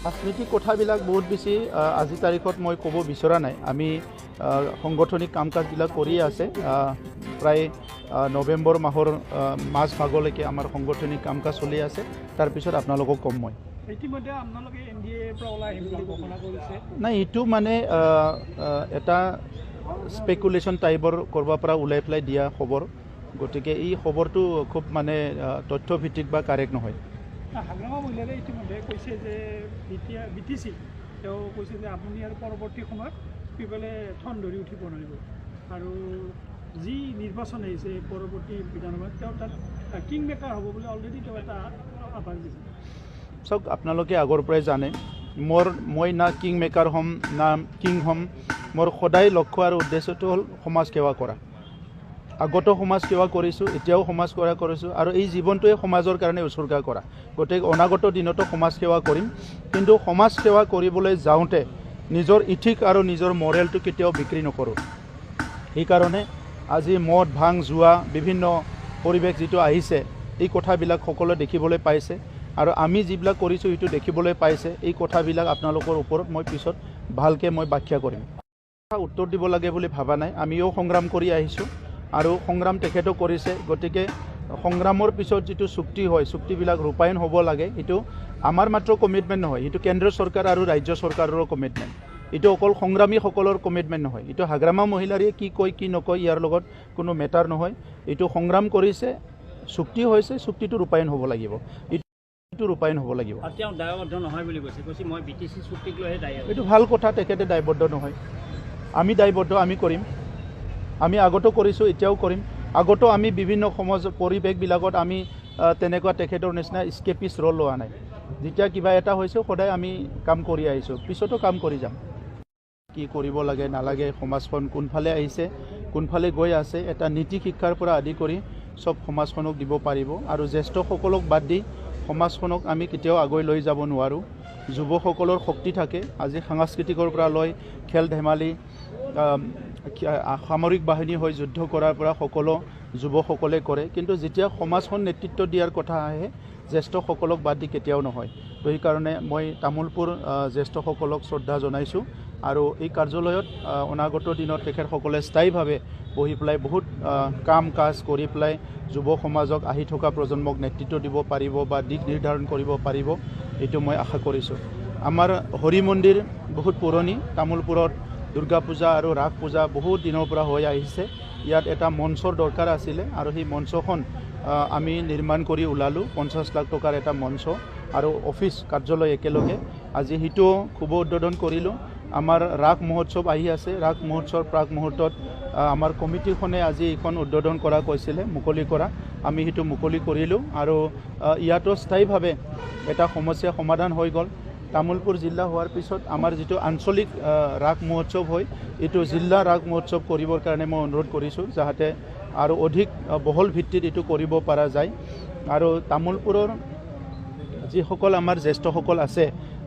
ৰাজনৈতিক কথাবিলাক বহুত বেছি আজি তাৰিখত মই ক'ব বিচৰা নাই। আমি সাংগঠনিক কাম কাজবিলাক কৰিয়ে আছে। প্ৰায় নৱেম্বৰ মাহৰ মাজ ভাগলৈকে আমাৰ সাংগঠনিক কাম কাজ চলি আছে। তাৰপিছত আপোনালোকক ক'ম মই। ইতিমধ্যে আপোনালোকে NDAৰ পৰা ওলাই আহিম বুলি ঘোষণা কৰিছে। নাই, এইটো মানে এটা স্পেকুলেশ্যন টাইপৰ ক'ৰবাৰ পৰা ওলাই পেলাই দিয়া খবৰ। গতিকে এই খবৰটো খুব মানে তথ্যভিত্তিক বা কাৰেক্ট নহয়। হাগ্ৰামা মহিলাৰে ইতিমধ্যে কৈছে যে BTC তেওঁ কৈছে যে আপুনি আৰু পৰৱৰ্তী সময়ত পিপলে ঠন ধৰি উঠিব নোৱাৰিব, আৰু যি নিৰ্বাচন আহিছে পৰৱৰ্তী বিধানসভাত তেওঁ তাত কিং মেকাৰ হ'ব বুলি অলৰেডি তেওঁ এটা আভাস দিছে। চাওক, আপোনালোকে আগৰ পৰাই জানে মই না কিং মেকাৰ হ'ম না কিং হ'ম। মোৰ সদায় লক্ষ্য আৰু উদ্দেশ্যটো হ'ল সমাজ সেৱা কৰা। আগতো সমাজ সেৱা কৰিছোঁ, এতিয়াও সমাজ সেৱা কৰিছোঁ, আৰু এই জীৱনটোৱে সমাজৰ কাৰণে উৎসৰ্গা কৰা। গতিকে অনাগত দিনতো সমাজ সেৱা কৰিম। কিন্তু সমাজ সেৱা কৰিবলৈ যাওঁতে নিজৰ ইথিক আৰু নিজৰ মৰেলটো কেতিয়াও বিক্ৰী নকৰোঁ। সেইকাৰণে আজি মদ ভাং জুৱা বিভিন্ন পৰিৱেশ যিটো আহিছে, এই কথাবিলাক সকলোৱে দেখিবলৈ পাইছে, আৰু আমি যিবিলাক কৰিছোঁ সেইটো দেখিবলৈ পাইছে। এই কথাবিলাক আপোনালোকৰ ওপৰত মই পিছত ভালকৈ মই ব্যাখ্যা কৰিম। উত্তৰ দিব লাগে বুলি ভাবা নাই। আমিও সংগ্ৰাম কৰি আহিছোঁ, আৰু সংগ্ৰাম তেখেতো কৰিছে। গতিকে সংগ্ৰামৰ পিছত যিটো চুক্তি হয়, চুক্তিবিলাক ৰূপায়ণ হ'ব লাগে। এইটো আমাৰ মাত্ৰ কমিটমেণ্ট নহয়, এইটো কেন্দ্ৰীয় চৰকাৰ আৰু ৰাজ্য চৰকাৰৰ কমিটমেণ্ট। এইটো অকল সংগ্ৰামীসকলৰ কমিটমেণ্ট নহয়। এইটো হাগ্ৰামা মহিলাৰে কি কয় কি নকয় ইয়াৰ লগত কোনো মেটাৰ নহয়। এইটো সংগ্ৰাম কৰিছে, চুক্তি হৈছে, চুক্তিটো ৰূপায়ণ হ'ব লাগিব। এইটো ৰূপায়ণ হ'ব লাগিব। তেওঁ দায়বদ্ধ নহয় বুলি কৈছে, মই BTC চুক্তিক লৈহে দায়ী। এইটো ভাল কথা, তেখেতে দায়বদ্ধ নহয়। আমি দায়বদ্ধ, আমি কৰিম। আমি আগতো কৰিছোঁ, এতিয়াও কৰিম। আগতো আমি বিভিন্ন সমাজ পৰিৱেশবিলাকত আমি তেনেকুৱা তেখেতৰ নিচিনা স্কেপিছ ৰ'ল লোৱা নাই। যেতিয়া কিবা এটা হৈছে সদায় আমি কাম কৰি আহিছোঁ, পিছতো কাম কৰি যাম। কি কৰিব লাগে নালাগে, সমাজখন কোনফালে আহিছে, কোনফালে গৈ আছে, এটা নীতি শিক্ষাৰ পৰা আদি কৰি চব সমাজখনক দিব পাৰিব। আৰু জ্যেষ্ঠসকলক বাদ দি সমাজখনক আমি কেতিয়াও আগুৱাই লৈ যাব নোৱাৰোঁ। যুৱসকলৰ শক্তি থাকে। আজি সাংস্কৃতিকৰ পৰা লৈ খেল ধেমালি, সামৰিক বাহিনী হৈ যুদ্ধ কৰাৰ পৰা সকলো যুৱসকলে কৰে। কিন্তু যেতিয়া সমাজখন নেতৃত্ব দিয়াৰ কথা আহে, জ্যেষ্ঠসকলক বাদ দি কেতিয়াও নহয়। তো সেইকাৰণে মই তামোলপুৰ জ্যেষ্ঠসকলক শ্ৰদ্ধা জনাইছোঁ, আৰু এই কাৰ্যালয়ত অনাগত দিনত তেখেতসকলে স্থায়ীভাৱে বহি পেলাই বহুত কাম কাজ কৰি পেলাই যুৱ সমাজক, আহি থকা প্ৰজন্মক নেতৃত্ব দিব পাৰিব বা দিশ নিৰ্ধাৰণ কৰিব পাৰিব, এইটো মই আশা কৰিছোঁ। আমাৰ হৰি মন্দিৰ বহুত পুৰণি। তামোলপুৰত দুৰ্গা পূজা আৰু ৰাস পূজা বহুত দিনৰ পৰা হৈ আহিছে। ইয়াত এটা মঞ্চৰ দৰকাৰ আছিলে, আৰু সেই মঞ্চখন আমি নিৰ্মাণ কৰি ওলালোঁ। 50 লাখ টকাৰ এটা মঞ্চ আৰু অফিচ কাৰ্যালয় একেলগে। আজি সেইটো শুভ উদ্বোধন কৰিলোঁ। আমাৰ ৰাস মহোৎসৱ আহি আছে। ৰাস মহোৎসৱৰ প্ৰাক মুহূৰ্তত আমাৰ কমিটিখনে আজি এইখন উদ্বোধন কৰা কৈছিলে, মুকলি কৰা। আমি সেইটো মুকলি কৰিলোঁ, আৰু ইয়াতো স্থায়ীভাৱে এটা সমস্যা সমাধান হৈ গ'ল। তামোলপুৰ জিলা হোৱাৰ পিছত আমাৰ যিটো আঞ্চলিক ৰাস মহোৎসৱ হয়, এইটো জিলা ৰাস মহোৎসৱ কৰিবৰ কাৰণে মই অনুৰোধ কৰিছোঁ, যাতে আৰু অধিক বহল ভিত্তিত এইটো কৰিব পৰা যায়। আৰু তামোলপুৰৰ যিসকল আমাৰ জ্যেষ্ঠসকল আছে,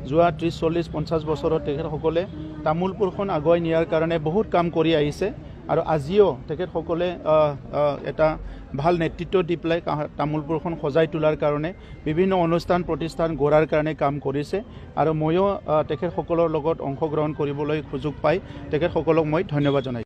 যোৱা 30, 40, 50 বছৰত তেখেতসকলে তামোলপুৰখন আগুৱাই নিয়াৰ কাৰণে বহুত কাম কৰি আহিছে, আৰু আজিও তেখেতসকলে এটা ভাল নেতৃত্ব দি পেলাই তামোলপুৰখন সজাই তোলাৰ কাৰণে বিভিন্ন অনুষ্ঠান প্ৰতিষ্ঠান গঢ়াৰ কাৰণে কাম কৰিছে। আৰু ময়ো তেখেতসকলৰ লগত অংশগ্ৰহণ কৰিবলৈ সুযোগ পাই তেখেতসকলক মই ধন্যবাদ জনাইছোঁ।